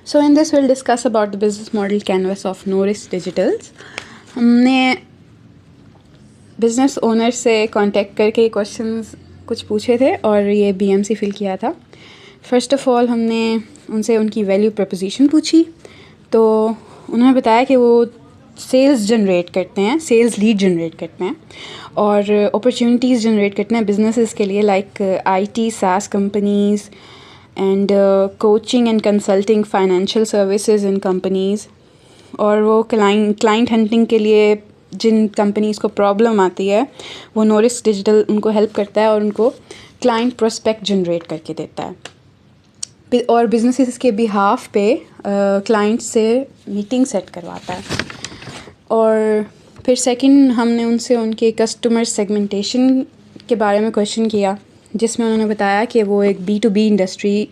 So in this we'll discuss about the business model canvas of Noris Digitals. हमने business owner से contact करके questions कुछ पूछे थे और ये बीएमसी फिल किया था. फ़र्स्ट ऑफ़ ऑल हमने उनसे उनकी वैल्यू प्रपोजिशन पूछी. तो उन्होंने बताया कि वो सेल्स जनरेट करते हैं, सेल्स लीड जनरेट करते हैं और अपॉर्चुनिटीज़ जनरेट करते हैं बिजनेसेस के लिए, लाइक आईटी सास companies and coaching and consulting financial services in companies. और वो क्लाइंट हंटिंग के लिए जिन कंपनीज़ को प्रॉब्लम आती है वो नोरिस डिजिटल उनको हेल्प करता है और उनको क्लाइंट प्रोस्पेक्ट जनरेट करके देता है और बिजनेसेस के बिहाफ पे क्लाइंट से मीटिंग सेट करवाता है. और फिर सेकंड हमने उनसे उनके कस्टमर सेगमेंटेशन के बारे में क्वेश्चन किया, जिसमें उन्होंने बताया कि वो एक B2B इंडस्ट्री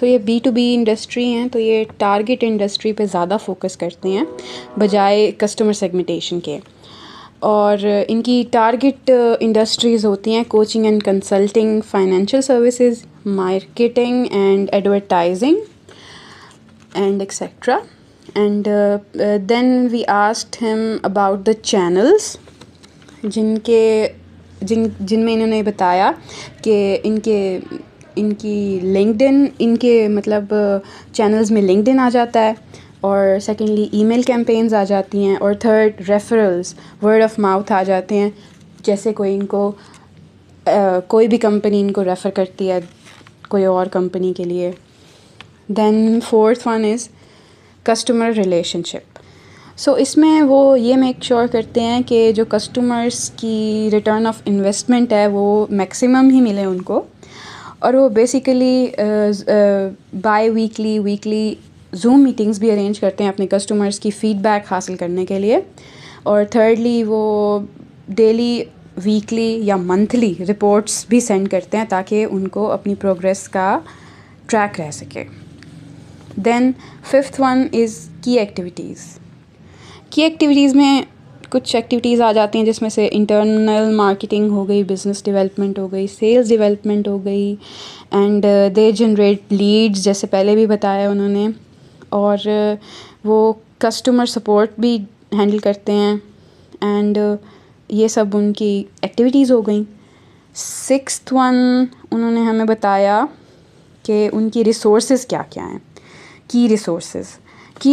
ये B2B इंडस्ट्री हैं, तो ये टारगेट इंडस्ट्री पे ज़्यादा फोकस करते हैं बजाय कस्टमर सेगमेंटेशन के. और इनकी टारगेट इंडस्ट्रीज़ होती हैं coaching and consulting, financial services, marketing and advertising and etcetera. And then we asked him about the channels जिनमें इन्होंने बताया कि इनकी लिंक्डइन, इनके मतलब चैनल्स में लिंक्डइन आ जाता है, और सेकेंडली ईमेल कैंपेन्स आ जाती हैं, और third referrals, word of mouth आ जाते हैं. जैसे कोई भी कंपनी इनको रेफ़र करती है कोई और कंपनी के लिए. Then fourth one is customer relationship. So इसमें वो ये मेक श्योर करते हैं कि जो कस्टमर्स की रिटर्न ऑफ इन्वेस्टमेंट है वो मैक्सिमम ही मिले उनको. और वो बेसिकली वीकली जूम मीटिंग्स भी अरेंज करते हैं अपने कस्टमर्स की फ़ीडबैक हासिल करने के लिए. और थर्डली वो डेली, वीकली या मंथली रिपोर्ट्स भी सेंड करते हैं ताकि उनको अपनी प्रोग्रेस का ट्रैक रह सके. देन फिफ्थ वन इज़ की एक्टिविटीज़ में कुछ एक्टिविटीज़ आ जाती हैं जिसमें से इंटरनल मार्केटिंग हो गई, बिज़नेस डेवलपमेंट हो गई, सेल्स डेवलपमेंट हो गई, एंड दे जनरेट लीड्स जैसे पहले भी बताया उन्होंने. और वो कस्टमर सपोर्ट भी हैंडल करते हैं, एंड ये सब उनकी एक्टिविटीज़ हो गई. सिक्स्थ वन उन्होंने हमें बताया कि उनकी रिसोर्सेज क्या क्या हैं. की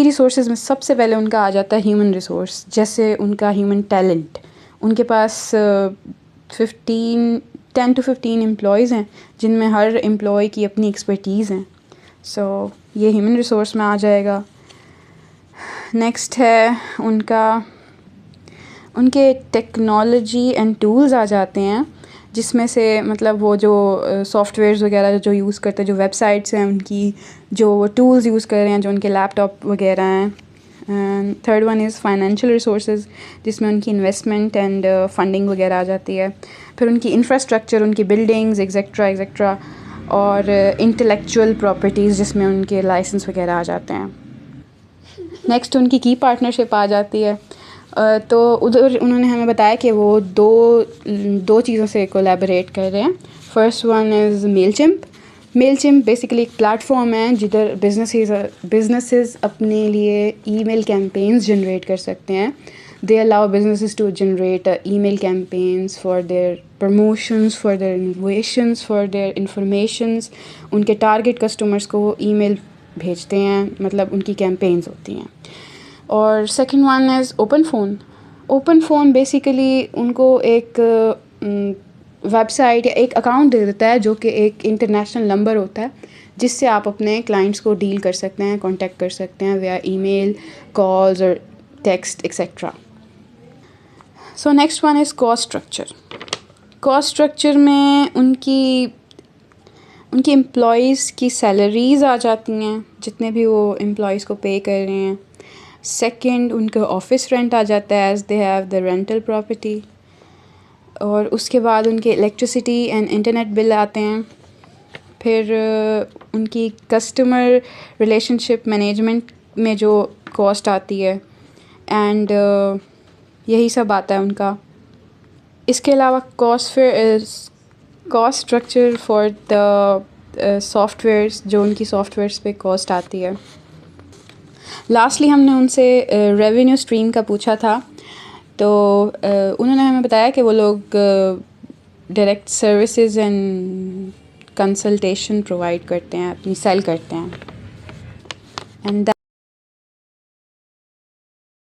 रिसोर्सेज में सबसे पहले उनका आ जाता है ह्यूमन रिसोर्स. जैसे उनका ह्यूमन टैलेंट, उनके पास 10 to 15 एम्प्लॉयज़ हैं जिनमें हर एम्प्लॉय की अपनी एक्सपर्टीज़ हैं. सो ये ह्यूमन रिसोर्स में आ जाएगा. नेक्स्ट है उनके टेक्नोलॉजी एंड टूल्स आ जाते हैं, जिसमें से मतलब वो जो सॉफ्टवेयर्स वगैरह जो यूज़ करते हैं, जो वेबसाइट्स हैं उनकी, जो वो टूल्स यूज़ कर रहे हैं, जो उनके लैपटॉप वगैरह हैं. And third one is financial resources, जिसमें उनकी इन्वेस्टमेंट एंड फंडिंग वगैरह आ जाती है. फिर उनकी इंफ्रास्ट्रक्चर, उनकी बिल्डिंग्स एक्सेट्रा, और इंटेलेक्चुअल प्रॉपर्टीज़ जिसमें उनके लाइसेंस वगैरह आ जाते हैं. नेक्स्ट उनकी की पार्टनरशिप आ जाती है. तो उधर उन्होंने हमें बताया कि वो दो चीज़ों से कोलैबोरेट कर रहे हैं. First one is Mailchimp basically एक प्लेटफॉर्म है जिधर बिजनेसेस अपने लिए ईमेल कैंपेन्स जनरेट कर सकते हैं. They allow businesses to generate email campaigns for their promotions, for their innovations, for their informations. उनके टारगेट कस्टमर्स को वो ईमेल भेजते हैं, मतलब उनकी कैंपेन्स होती हैं. और second one is open phone basically उनको एक वेबसाइट या एक अकाउंट दे देता है जो कि एक इंटरनेशनल नंबर होता है, जिससे आप अपने क्लाइंट्स को डील कर सकते हैं, कांटेक्ट कर सकते हैं वया ईमेल, कॉल्स और text etcetera. So next one is cost structure में उनकी एम्प्लॉयज़ की सैलरीज़ आ जाती हैं, जितने भी वो एम्प्लॉयज़ को पे कर रहे हैं. सेकंड उनका ऑफिस रेंट आ जाता है, as they have the rental property. और उसके बाद उनके इलेक्ट्रिसिटी एंड इंटरनेट बिल आते हैं. फिर उनकी कस्टमर रिलेशनशिप मैनेजमेंट में जो कॉस्ट आती है, एंड यही सब आता है उनका. इसके अलावा cost structure for the softwares जो उनकी सॉफ्टवेयर्स पे कॉस्ट आती है। लास्टली हमने उनसे रेवेन्यू स्ट्रीम का पूछा था, तो उन्होंने हमें बताया कि वो लोग direct services and consultation provide करते हैं, अपनी सेल करते हैं। एंड